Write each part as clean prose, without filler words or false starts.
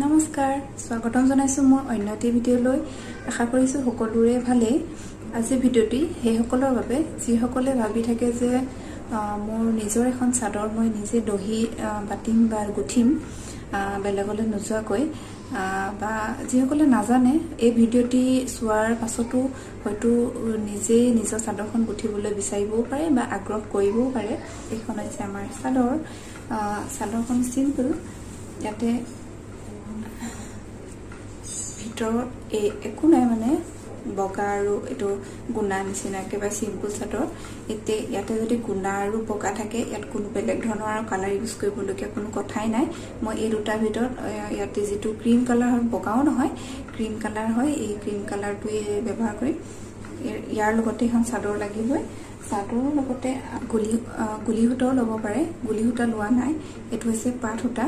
নমস্কাৰ, স্বাগতম জনাইছো মোৰ অন্য এটি ভিডিঅ'লৈ। আশা কৰিছো সকলোৰে ভালেই। আজি ভিডিঅ'টি সেইসকলৰ বাবে যিসকলে ভাবি থাকে যে মোৰ নিজৰ এখন চাদৰ মই নিজে দহি বাটিম বা গুঠিম বেলেগলৈ নোযোৱাকৈ, বা যিসকলে নাজানে এই ভিডিঅ'টি চোৱাৰ পাছতো হয়তো নিজেই নিজৰ চাদৰখন গুঠিবলৈ বিচাৰিবও পাৰে বা আগ্ৰহ কৰিবও পাৰে। এইখন হৈছে আমাৰ চাদৰখন চিম্পল। ইয়াতে ভিতৰত একো নাই, মানে বগা আৰু এইটো গুণা নিচিনা একেবাৰে চিম্পল চাদৰ। ইয়াতে যদি গুণা আৰু বগা থাকে, ইয়াত কোনো বেলেগ ধৰণৰ আৰু কালাৰ ইউজ কৰিবলগীয়া কোনো কথাই নাই। মই এই দুটাৰ ভিতৰত ইয়াতে যিটো ক্ৰীম কালাৰ হয়, বগাও নহয় ক্ৰীম কালাৰ হয়, এই ক্ৰীম কালাৰটোৱে ব্যৱহাৰ কৰিম। ইয়াৰ লগতে এখন চাদৰ লাগিবই। চাদৰৰ লগতে গুলি সূতাও ল'ব পাৰে। গুলি সূতা লোৱা নাই, এইটো হৈছে পাট সূতা।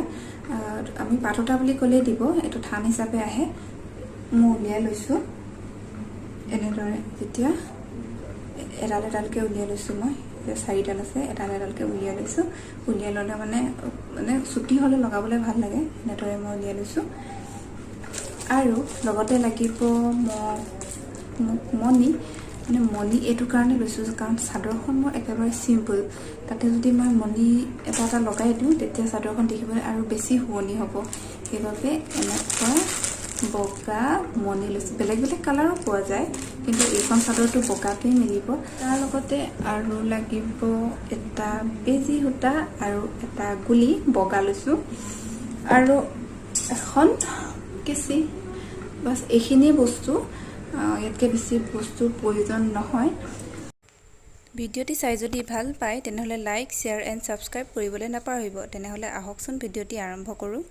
আমি পাট সূতা বুলি ক'লেই দিব, এইটো থান হিচাপে আহে। মই উলিয়াই লৈছোঁ এনেদৰে। যেতিয়া এডাল এডালকৈ উলিয়াই লৈছোঁ, মই 4ডাল আছে, এডাল এডালকৈ উলিয়াই লৈছোঁ। উলিয়াই ল'লে মানে চুটি হ'লে লগাবলৈ ভাল লাগে। এনেদৰে মই উলিয়াই লৈছোঁ। আৰু লগতে লাগিব মনি এইটো কাৰণে লৈছোঁ কাৰণ চাদৰখন মোৰ একেবাৰে চিম্পল। তাতে যদি মই মনি এটা লগাই দিওঁ, তেতিয়া চাদৰখন দেখিবলৈ আৰু বেছি শুৱনি হ'ব। সেইবাবে এনেকুৱা বগা মনি লৈছোঁ। বেলেগ বেলেগ কালাৰো পোৱা যায়, কিন্তু এইখন চাদৰটো বগাটোৱেই মিলিব। তাৰ লগতে আৰু লাগিব এটা বেজি সূতা আৰু এটা গুলি বগা লৈছোঁ, আৰু এখন কেঁচি। বাছ এইখিনিয়ে বস্তু, ইয়াতকৈ বেছি বস্তুৰ প্ৰয়োজন নহয়। ভিডিঅ'টি চাই যদি ভাল পায় তেনেহ'লে লাইক, শ্বেয়াৰ এণ্ড ছাবস্ক্ৰাইব কৰিবলৈ নাপাহৰিব। তেনেহ'লে আহকচোন ভিডিঅ'টি আৰম্ভ কৰোঁ।